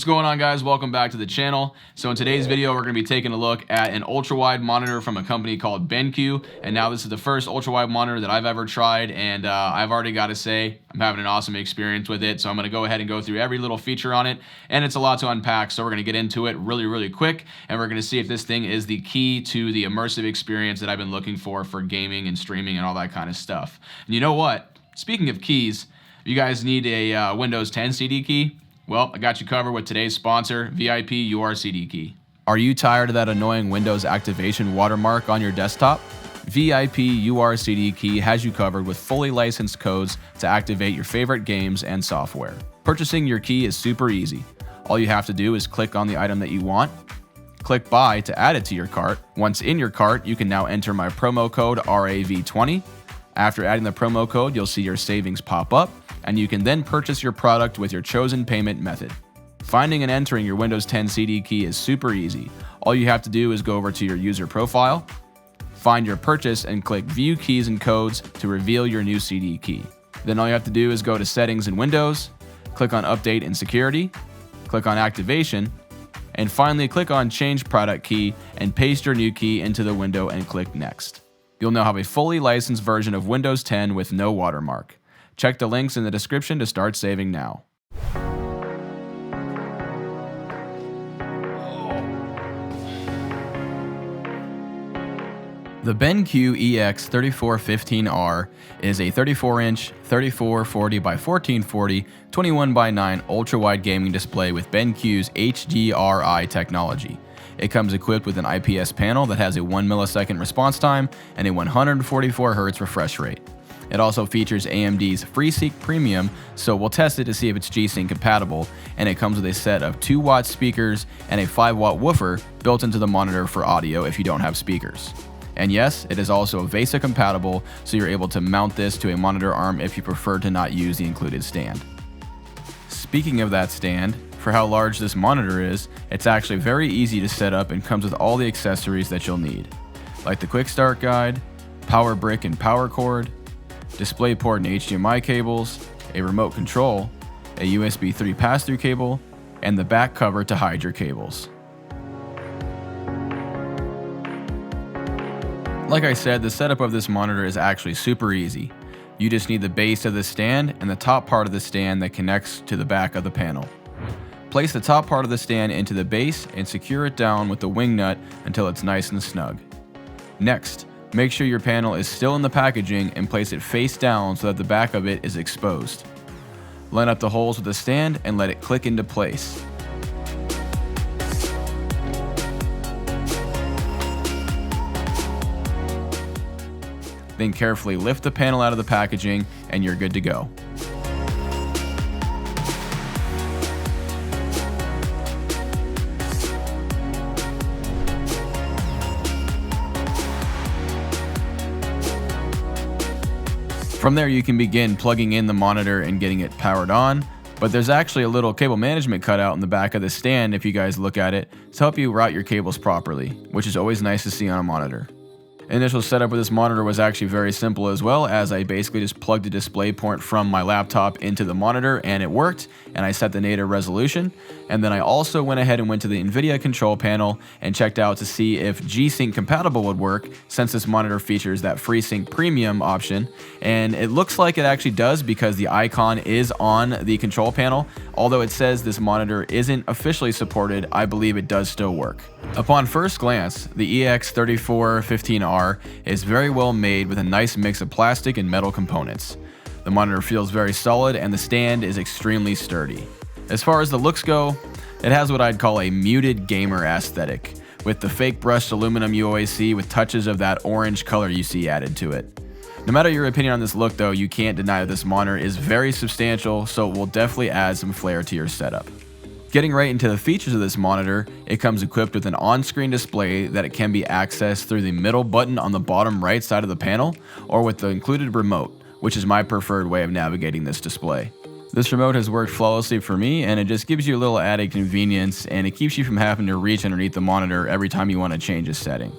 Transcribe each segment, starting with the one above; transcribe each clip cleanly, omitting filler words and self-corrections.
What's going on, guys? Welcome back to the channel. So in today's video, we're going to be taking a look at an ultra-wide monitor from a company called BenQ. And now this is the first ultra-wide monitor that I've ever tried, and I've already got to say I'm having an awesome experience with it. So I'm going to go ahead and go through every little feature on it, and it's a lot to unpack. So we're going to get into it really quick, and we're going to see if this thing is the key to the immersive experience that I've been looking for gaming and streaming and all that kind of stuff. And you know what? Speaking of keys, if you guys need a Windows 10 CD key, well, I got you covered with today's sponsor, VIP URCD Key. Are you tired of that annoying Windows activation watermark on your desktop? VIP URCD Key has you covered with fully licensed codes to activate your favorite games and software. Purchasing your key is super easy. All you have to do is click on the item that you want, click Buy to add it to your cart. Once in your cart, you can now enter my promo code RAV20. After adding the promo code, you'll see your savings pop up, and you can then purchase your product with your chosen payment method. Finding and entering your Windows 10 CD key is super easy. All you have to do is go over to your user profile, find your purchase, and click View Keys and Codes to reveal your new CD key. Then all you have to do is go to Settings in Windows, click on Update and Security, click on Activation, and finally click on Change Product Key and paste your new key into the window and click Next. You'll now have a fully licensed version of Windows 10 with no watermark. Check the links in the description to start saving now. The BenQ EX3415R is a 34-inch, 3440 by 1440, 21 by 9 ultra-wide gaming display with BenQ's HDRi technology. It comes equipped with an IPS panel that has a 1 millisecond response time and a 144 Hz refresh rate. It also features AMD's FreeSync Premium, so we'll test it to see if it's G-Sync compatible, and it comes with a set of 2-watt speakers and a 5-watt woofer built into the monitor for audio if you don't have speakers. And yes, it is also VESA compatible, so you're able to mount this to a monitor arm if you prefer to not use the included stand. Speaking of that stand, for how large this monitor is, it's actually very easy to set up and comes with all the accessories that you'll need, like the quick start guide, power brick and power cord, DisplayPort and HDMI cables, a remote control, a USB 3 pass-through cable, and the back cover to hide your cables. Like I said, the setup of this monitor is actually super easy. You just need the base of the stand and the top part of the stand that connects to the back of the panel. Place the top part of the stand into the base and secure it down with the wing nut until it's nice and snug. Next, make sure your panel is still in the packaging and place it face down so that the back of it is exposed. Line up the holes with the stand and let it click into place. Then carefully lift the panel out of the packaging and you're good to go. From there, you can begin plugging in the monitor and getting it powered on, but there's actually a little cable management cutout in the back of the stand if you guys look at it to help you route your cables properly, which is always nice to see on a monitor. Initial setup with this monitor was actually very simple as well, as I basically just plugged the display port from my laptop into the monitor and it worked, and I set the native resolution, and then I also went ahead and went to the NVIDIA control panel and checked out to see if G-Sync compatible would work, since this monitor features that FreeSync Premium option, and it looks like it actually does because the icon is on the control panel. Although it says this monitor isn't officially supported, I believe it does still work. Upon first glance, the EX3415R is very well made with a nice mix of plastic and metal components. The monitor feels very solid and the stand is extremely sturdy. As far as the looks go, it has what I'd call a muted gamer aesthetic, with the fake brushed aluminum you always see with touches of that orange color you see added to it. No matter your opinion on this look though, you can't deny that this monitor is very substantial, so it will definitely add some flair to your setup. Getting right into the features of this monitor, it comes equipped with an on-screen display that it can be accessed through the middle button on the bottom right side of the panel, or with the included remote, which is my preferred way of navigating this display. This remote has worked flawlessly for me, and it just gives you a little added convenience, and it keeps you from having to reach underneath the monitor every time you want to change a setting.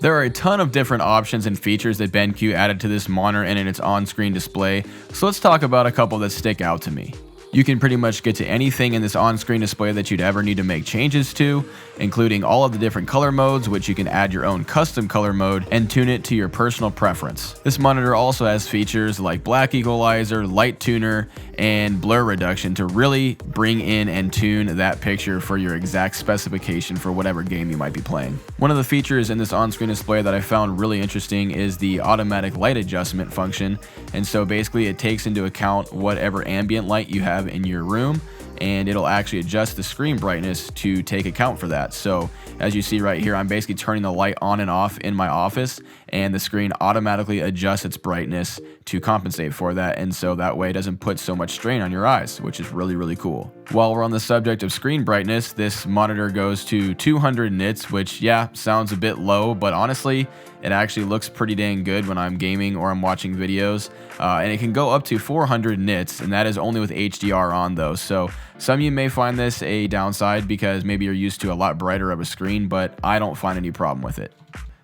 There are a ton of different options and features that BenQ added to this monitor and in its on-screen display, so let's talk about a couple that stick out to me. You can pretty much get to anything in this on-screen display that you'd ever need to make changes to, including all of the different color modes, which you can add your own custom color mode and tune it to your personal preference. This monitor also has features like black equalizer, light tuner, and blur reduction to really bring in and tune that picture for your exact specification for whatever game you might be playing. One of the features in this on-screen display that I found really interesting is the automatic light adjustment function, and so basically it takes into account whatever ambient light you have in your room, and it'll actually adjust the screen brightness to take account for that. So as you see right here, I'm basically turning the light on and off in my office, and the screen automatically adjusts its brightness to compensate for that, and so that way it doesn't put so much strain on your eyes, which is really, really cool. While we're on the subject of screen brightness, this monitor goes to 200 nits, which yeah, sounds a bit low, but honestly, it actually looks pretty dang good when I'm gaming or I'm watching videos, and it can go up to 400 nits, and that is only with HDR on though. So some of you may find this a downside because maybe you're used to a lot brighter of a screen, but I don't find any problem with it.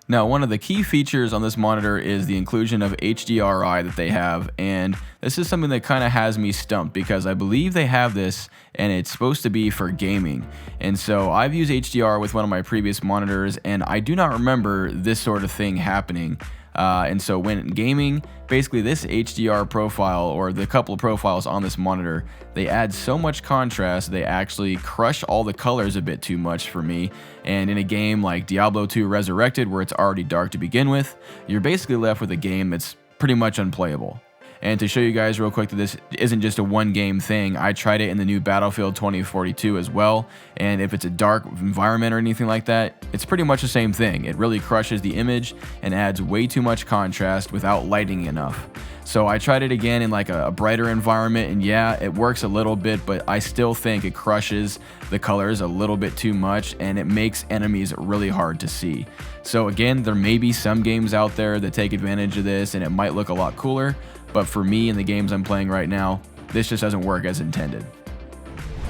Now, one of the key features on this monitor is the inclusion of HDRi that they have, and this is something that kind of has me stumped because I believe they have this and it's supposed to be for gaming. And so I've used HDR with one of my previous monitors and I do not remember this sort of thing happening. And so when gaming, basically this HDR profile or the couple of profiles on this monitor, they add so much contrast, they actually crush all the colors a bit too much for me. And in a game like Diablo 2 Resurrected, where it's already dark to begin with, you're basically left with a game that's pretty much unplayable. And to show you guys real quick that this isn't just a one game thing, I tried it in the new Battlefield 2042 as well, and if it's a dark environment or anything like that, it's pretty much the same thing. It really crushes the image and adds way too much contrast without lighting enough. So I tried it again in like a brighter environment, and yeah, it works a little bit, but I still think it crushes the colors a little bit too much and it makes enemies really hard to see. So again, there may be some games out there that take advantage of this and it might look a lot cooler, but for me and the games I'm playing right now, this just doesn't work as intended.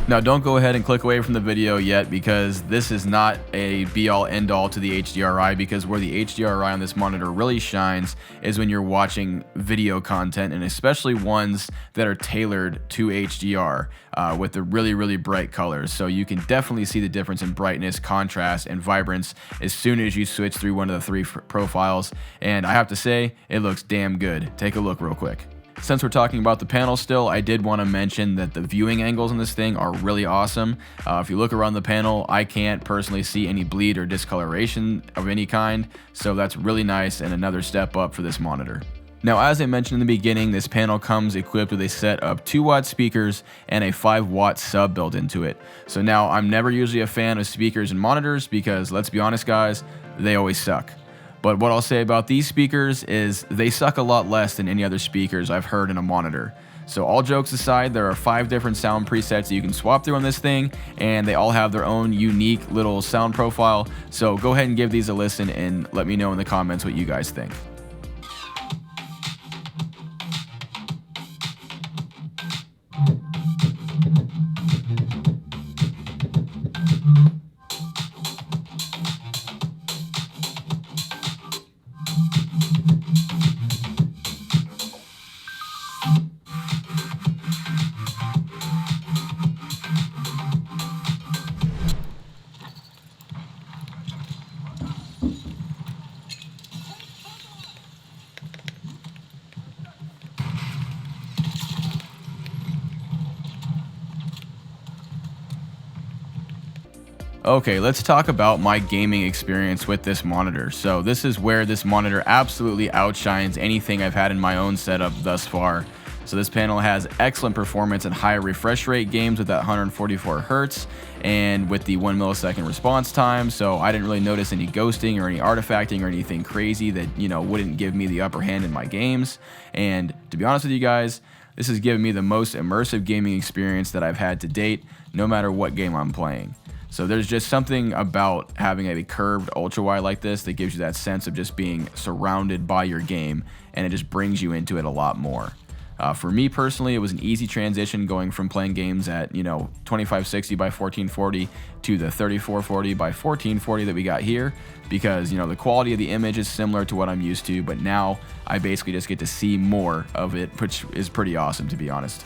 Now don't go ahead and click away from the video yet, because this is not a be-all end-all to the HDRi, because where the HDRi on this monitor really shines is when you're watching video content, and especially ones that are tailored to HDR with the really, really bright colors. So you can definitely see the difference in brightness, contrast, and vibrance as soon as you switch through one of the three profiles, and I have to say, it looks damn good. Take a look real quick. Since we're talking about the panel still, I did want to mention that the viewing angles on this thing are really awesome. If you look around the panel, I can't personally see any bleed or discoloration of any kind, so that's really nice and another step up for this monitor. Now, as I mentioned in the beginning, this panel comes equipped with a set of 2-watt speakers and a 5-watt sub built into it. So now, I'm never usually a fan of speakers and monitors because, let's be honest guys, they always suck. But what I'll say about these speakers is they suck a lot less than any other speakers I've heard in a monitor. So all jokes aside, there are 5 different sound presets that you can swap through on this thing, and they all have their own unique little sound profile. So go ahead and give these a listen and let me know in the comments what you guys think. Okay, let's talk about my gaming experience with this monitor. So this is where this monitor absolutely outshines anything I've had in my own setup thus far. So this panel has excellent performance and high refresh rate games with that 144 Hz and with the 1 millisecond response time. So I didn't really notice any ghosting or any artifacting or anything crazy that, wouldn't give me the upper hand in my games. And to be honest with you guys, this has given me the most immersive gaming experience that I've had to date, no matter what game I'm playing. So there's just something about having a curved ultrawide like this that gives you that sense of just being surrounded by your game, and it just brings you into it a lot more. For me personally, it was an easy transition going from playing games at 2560 by 1440 to the 3440 by 1440 that we got here, because the quality of the image is similar to what I'm used to, but now I basically just get to see more of it, which is pretty awesome, to be honest.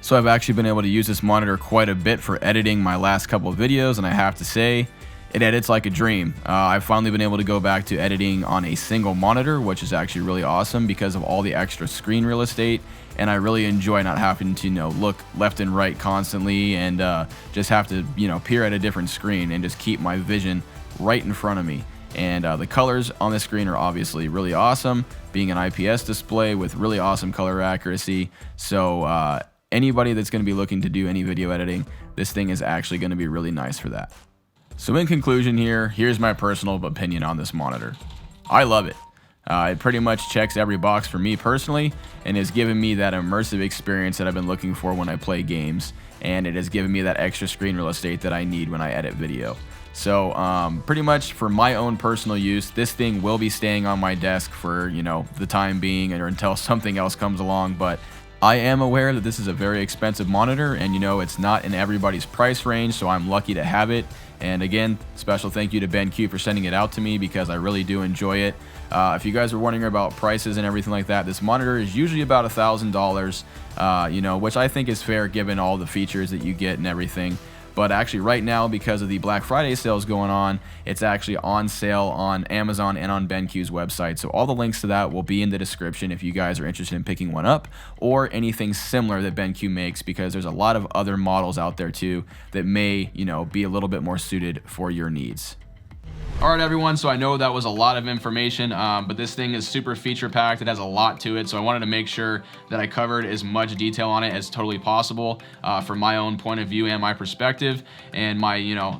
So I've actually been able to use this monitor quite a bit for editing my last couple of videos, and I have to say, it edits like a dream. I've finally been able to go back to editing on a single monitor, which is actually really awesome because of all the extra screen real estate, and I really enjoy not having to, look left and right constantly and just have to, peer at a different screen and just keep my vision right in front of me. And the colors on the screen are obviously really awesome, being an IPS display with really awesome color accuracy. So anybody that's going to be looking to do any video editing, this thing is actually going to be really nice for that. So in conclusion here's my personal opinion on this monitor. I love it. It pretty much checks every box for me personally and has given me that immersive experience that I've been looking for when I play games, and it has given me that extra screen real estate that I need when I edit video. So pretty much for my own personal use, this thing will be staying on my desk for, the time being or until something else comes along. But I am aware that this is a very expensive monitor, and it's not in everybody's price range, so I'm lucky to have it. And again, special thank you to BenQ for sending it out to me because I really do enjoy it. If you guys are wondering about prices and everything like that, this monitor is usually about $1,000, which I think is fair given all the features that you get and everything. But actually right now, because of the Black Friday sales going on, it's actually on sale on Amazon and on BenQ's website. So all the links to that will be in the description if you guys are interested in picking one up or anything similar that BenQ makes, because there's a lot of other models out there too that may, be a little bit more suited for your needs. All right, everyone, so I know that was a lot of information, but this thing is super feature packed. It has a lot to it, so I wanted to make sure that I covered as much detail on it as totally possible from my own point of view and my perspective and my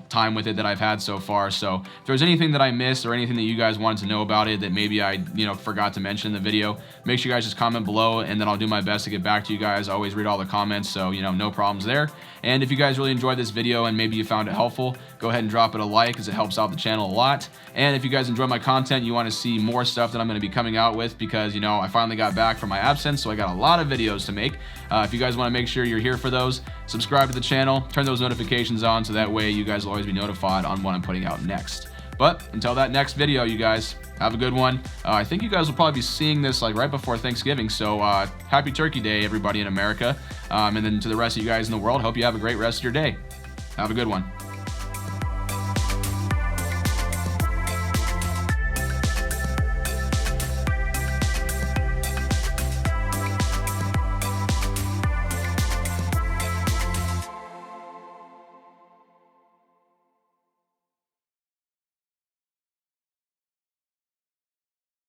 time with it that I've had so far. So if there's anything that I missed or anything that you guys wanted to know about it that maybe I forgot to mention in the video, make sure you guys just comment below, and then I'll do my best to get back to you guys. I always read all the comments, so no problems there. And if you guys really enjoyed this video and maybe you found it helpful, go ahead and drop it a like because it helps out the channel a lot. And if you guys enjoy my content, you want to see more stuff that I'm going to be coming out with because, I finally got back from my absence, so I got a lot of videos to make. If you guys want to make sure you're here for those, subscribe to the channel, turn those notifications on so that way you guys will always be notified on what I'm putting out next. But until that next video, you guys, have a good one. I think you guys will probably be seeing this right before Thanksgiving, so happy Turkey Day, everybody in America. And then to the rest of you guys in the world, hope you have a great rest of your day. Have a good one.